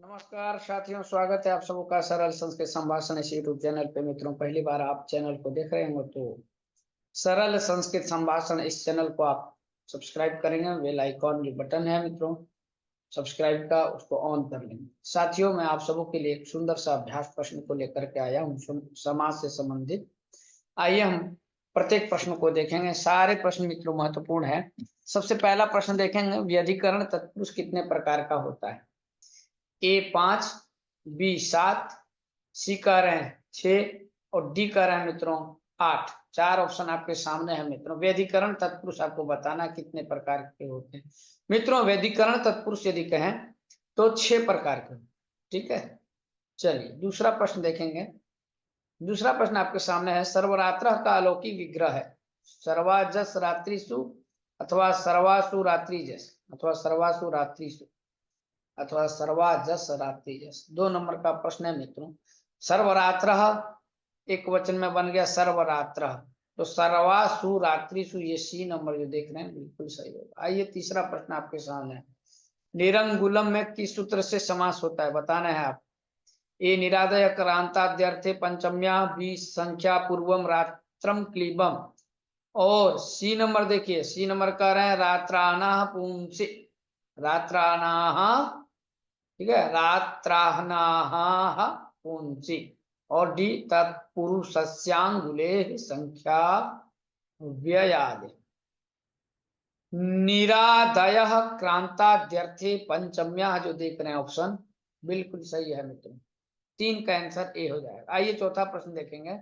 नमस्कार साथियों, स्वागत है आप सबका सरल संस्कृत संभाषण इस यूट्यूब चैनल पे। मित्रों, पहली बार आप चैनल को देख रहे हो तो सरल संस्कृत संभाषण इस चैनल को आप सब्सक्राइब करेंगे। बेल आइकॉन जो बटन है मित्रों सब्सक्राइब का, उसको ऑन कर लेंगे। साथियों, मैं आप सबों के लिए एक सुंदर सा अभ्यास प्रश्न को लेकर के आया हूँ समाज से संबंधित। आइए हम प्रत्येक प्रश्न को देखेंगे। सारे प्रश्न मित्रों महत्वपूर्ण है। सबसे पहला प्रश्न देखेंगे, व्यधिकरण तत्पुरुष कितने प्रकार का होता है। ए 5, बी 7, सी कह रहे हैं 6 और डी कह रहे हैं मित्रों 8। चार ऑप्शन आपके सामने है मित्रों। व्यधिकरण तत्पुरुष आपको बताना कितने प्रकार के होते हैं। मित्रों, व्यधिकरण तत्पुरुष यदि कहें तो 6 प्रकार के। ठीक है, चलिए दूसरा प्रश्न देखेंगे। दूसरा प्रश्न आपके सामने है, सर्वरात्र का अलौकिक विग्रह है। सर्वाजस रात्रिसु अथवा सर्वासु रात्रिजस अथवा सर्वासु रात्रिसु अथवा सर्वाजस रात्रिजस। 2 नंबर का प्रश्न है मित्रों। सर्वरात्र एक वचन में बन गया सर्वरात्र, तो सर्वासु रात्रिसु ये सी नंबर जो देख रहे हैं बिल्कुल सही होगा। आइए तीसरा प्रश्न आपके सामने है, निरंगुलम में किस सूत्र से समास होता है, बताना है आप। ए निरादय क्रांताद्यर्थे पंचम्या, बी संख्या पूर्वम रात्रम क्लीबम, और सी नंबर देखिए, सी नंबर कह रहे हैं रात्रानाह पुंसी, रात्रानाह, ठीक है, रात्राहनाह पुंसी, और डी तत्पुरुषस्यांगुले संख्या व्ययादि। निरादय क्रांताद्यर्थे पंचम्या जो देख रहे हैं ऑप्शन बिल्कुल सही है मित्रों। 3 का आंसर ए हो जाएगा। आइए चौथा प्रश्न देखेंगे।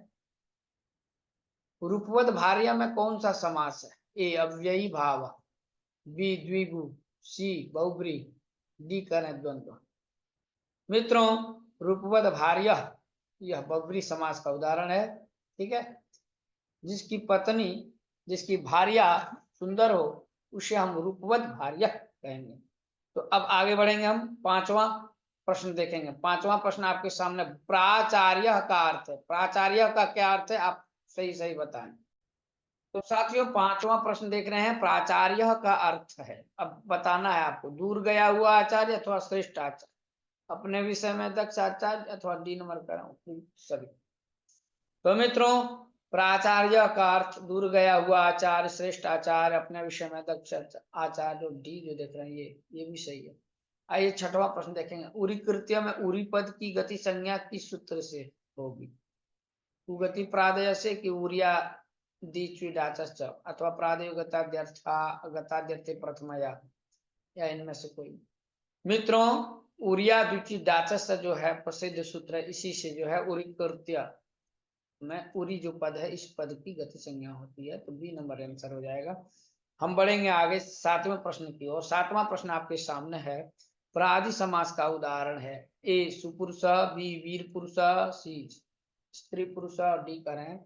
रूपवद भार्या में कौन सा समास है। ए अव्ययी भाव, बी द्विगु, सी बहुब्री, डी करें द्वंद्व। मित्रों, रूपवद भार्य यह बहुब्री समास का उदाहरण है। ठीक है, जिसकी पत्नी, जिसकी भार्या सुंदर हो उसे हम रूपवद भार्य कहेंगे। तो अब आगे बढ़ेंगे, हम पांचवा प्रश्न देखेंगे। पांचवा प्रश्न आपके सामने, प्राचार्य का अर्थ है। प्राचार्य का क्या अर्थ है, आप सही सही बताएं। तो साथियों, पांचवा प्रश्न देख रहे हैं, प्राचार्य का अर्थ है। अब बताना है आपको, दूर गया हुआ आचार्य अथवा श्रेष्ठ आचार्य, अपने विषय में दक्ष आचार्य, अथवा डी नंबर कर सभी। तो मित्रों, प्राचार्य का अर्थ दूर गया हुआ आचार्य, श्रेष्ठ आचार्य, अपने विषय में दक्ष आचार्य। डी जो देख रहे हैं ये भी सही है। आइए छठवां प्रश्न देखेंगे। उरी कृत्य में उरी पद की गति संज्ञा किस सूत्र से होगी। उगति प्रादय से कि उरिया दीच्विडाचश्च, अथवा प्रादय गताद्यर्थे प्रथमया, या इनमें से कोई। मित्रों, उरिया द्विचीडाचस जो है प्रसिद्ध सूत्र है, इसी से जो है उरी कृत्य में उरी जो पद है इस पद की गति संज्ञा होती है। तो बी नंबर आंसर हो जाएगा। हम बढ़ेंगे आगे सातवें प्रश्न की ओर। सातवां प्रश्न आपके सामने है, प्रादि समास का उदाहरण है। ए सुपुरुष, बी वीर पुरुष, सी स्त्री पुरुष, और डी करें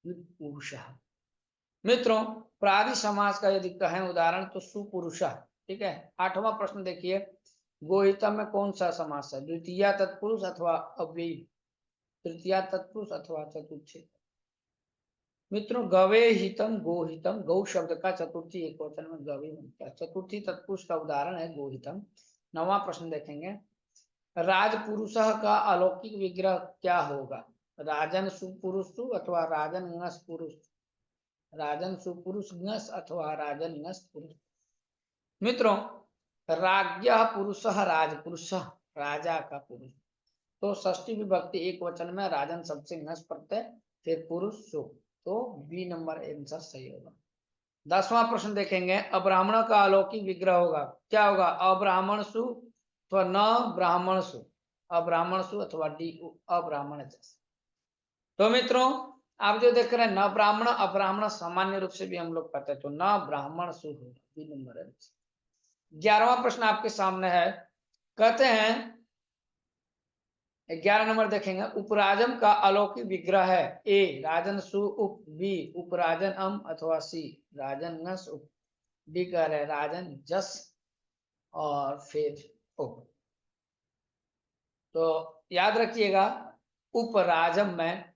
पुरुष। मित्रों, प्रादि समास का यदि कहें उदाहरण तो सुपुरुष। ठीक है, आठवां प्रश्न देखिए, गोहितम में कौन सा समास है। द्वितीय तत्पुरुष अथवा अव्ययी, तृतीय तत्पुरुष अथवा चतुर्थ। मित्रों, गवे हितम गोहितम, गौ शब्द का चतुर्थी एक वचन में गवे बनता है। चतुर्थी तत्पुरुष का उदाहरण है गोहितम। नवा प्रश्न देखेंगे, राजपुरुष का अलौकिक विग्रह क्या होगा। राजन सुपुरुष अथवा राजन नस पुरुष, राजन सुपुरुष नस अथवा राजन नस पुरुष। मित्रों, राज्ञ पुरुष राजपुरुष, राजा का पुरुष। तो षष्ठी विभक्ति एक वचन में राजन शब्द से नस प्रत्यय फिर पुरुष सु, तो बी नंबर आंसर सही होगा। 10वां प्रश्न देखेंगे, अब्राह्मण का अलौकिक विग्रह होगा, क्या होगा। अब्राह्मण सु अथवा न ब्राह्मण सु, अब्राह्मण सु अथवा डी अब्राह्मण जस। तो मित्रों, आप जो देख रहे हैं न ब्राह्मण अब्राह्मण सामान्य रूप से भी हम लोग कहते हैं, तो न ब्राह्मण सु होगा, बी नंबर आंसर। 11वां प्रश्न आपके सामने है, कहते हैं 11 नंबर देखेंगे, उपराजम का अलौकिक विग्रह है। ए राजन सु उप, बी उपराजन अम अथवा सी राजन नस उप, डी कह रहे राजन जस और फिर उप। तो याद रखिएगा, उपराजम में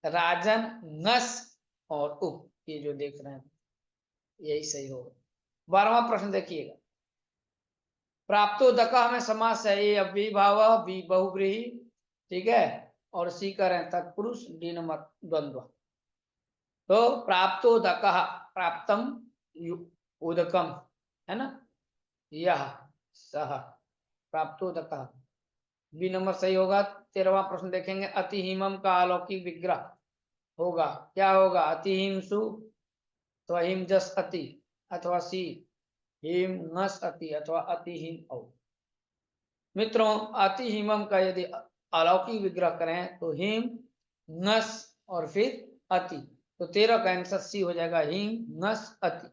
राजन नस और उप, ये जो देख रहे हैं यही सही होगा। 12वां प्रश्न देखिएगा, प्राप्तोदकः में समास है, ए अव्ययी भाव, बी बहुव्रीहि, ठीक है, और सी करें तत्पुरुष, डी नंबर द्वंद्व। तो प्राप्तोदकः, प्राप्तम उदकम, है ना, यह सह प्राप्तोदकः, बी नंबर सही होगा। 13वां प्रश्न देखेंगे, अतिहिमम का अलौकिक विग्रह होगा, क्या होगा, अतिहिमसु तो हिम जस अति, अथवा सी हिम नस अति, अथवा अतिहिम औ। मित्रों अतिहिमम का यदि अलौकिक विग्रह करें तो हिम नस और फिर अति, तो 13 का आंसर सी हो जाएगा, हिम नस अति।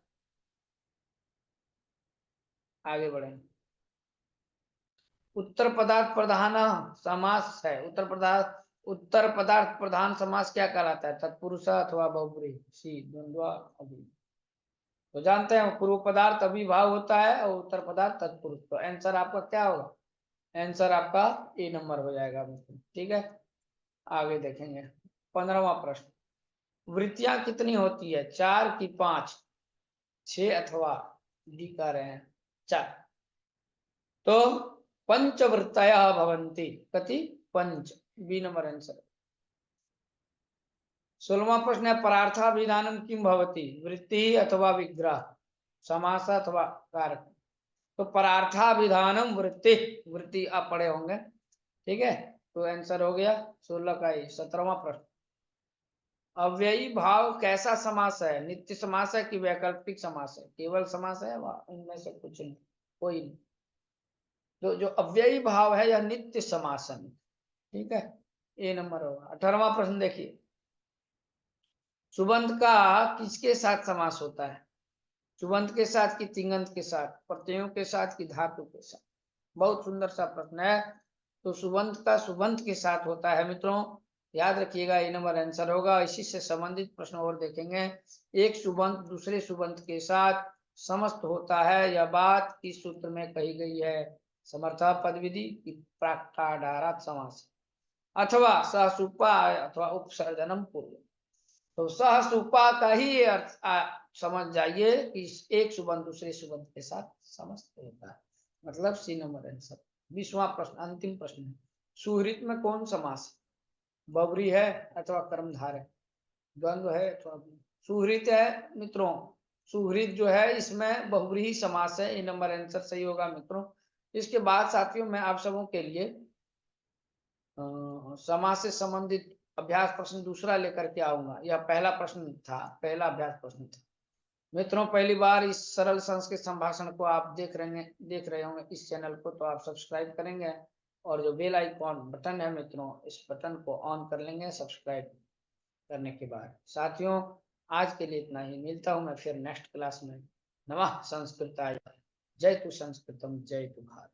आगे बढ़ें, उत्तर पदार्थ प्रधान समास है, उत्तर पदार्थ प्रधान समास क्या कहलाता है, तत्पुरुष अथवा बहुब्रीहि, सी द्वंद्व अभी। तो जानते हैं पूर्व पदार्थ अभिभाव होता है और उत्तर पदार्थ तत्पुरुष, तो आंसर आपका क्या होगा, आंसर आपका ए नंबर हो जाएगा मित्रों, ठीक है। आगे देखेंगे 15वां प्रश्न, वृत्तियां कितनी होती है, 4 की 5, 6 अथवा डी कह रहे हैं 4। तो पंचवृत्तयः भवन्ति, कति, पंच, बी नंबर आंसर। 16वां प्रश्न है, परार्थाभिधानम किम भवति, वृत्ति अथवा विग्रह, समास अथवा कारक। तो परार्थाभिधानम वृत्ति, वृत्ति आप पढ़े होंगे, ठीक है, तो आंसर हो गया 16 का ही। 17वां प्रश्न, अव्ययी भाव कैसा समास है, नित्य समास है कि वैकल्पिक समास है, केवल समास है, इनमें से कुछ नहीं, कोई नहीं। जो अव्ययी भाव है यह नित्य समास है, ठीक है, ए नंबर होगा। 18वां प्रश्न देखिए, सुबंत का किसके साथ समास होता है, सुबंत के साथ कि तिंगंत के साथ, प्रत्ययों के साथ कि धातु के साथ। बहुत सुंदर सा प्रश्न है। तो सुबंत का सुबंत के साथ होता है मित्रों, याद रखिएगा, ए नंबर आंसर होगा। इसी से संबंधित प्रश्न और देखेंगे, एक सुबंत दूसरे सुबंत के साथ समस्त होता है, यह बात इस सूत्र में कही गई है। समर्था पद विधि की प्राक्ताडारात समास, अथवा सहसुपा अथवा उपसर्जनम पूर्व। तो सहसुपा का ही अर्थ समझ जाइए कि एक सुबंत दूसरे सुबंत के साथ समस्त होता है, मतलब सी नंबर आंसर। 20वां प्रश्न, अंतिम प्रश्न है, सुहृत में कौन समास, बहुव्रीहि है अथवा कर्मधार है, द्वंद्व है अथवा सुहृत है मित्रों, सुहृत जो है इसमें बहुव्रीहि समास है, ए नंबर आंसर सही होगा मित्रों। इसके बाद साथियों मैं आप सबों के लिए समास से संबंधित अभ्यास प्रश्न दूसरा लेकर के आऊंगा। यह पहला प्रश्न था, पहला अभ्यास प्रश्न था मित्रों। पहली बार इस सरल संस्कृत संभाषण को आप देख रहे होंगे इस चैनल को, तो आप सब्सक्राइब करेंगे और जो बेल आइकॉन बटन है मित्रों, इस बटन को ऑन कर लेंगे सब्सक्राइब करने के बाद। साथियों आज के लिए इतना ही, मिलता हूं मैं फिर नेक्स्ट क्लास में। नमः संस्कृताय, जय तु संस्कृतम, जय तु भारत।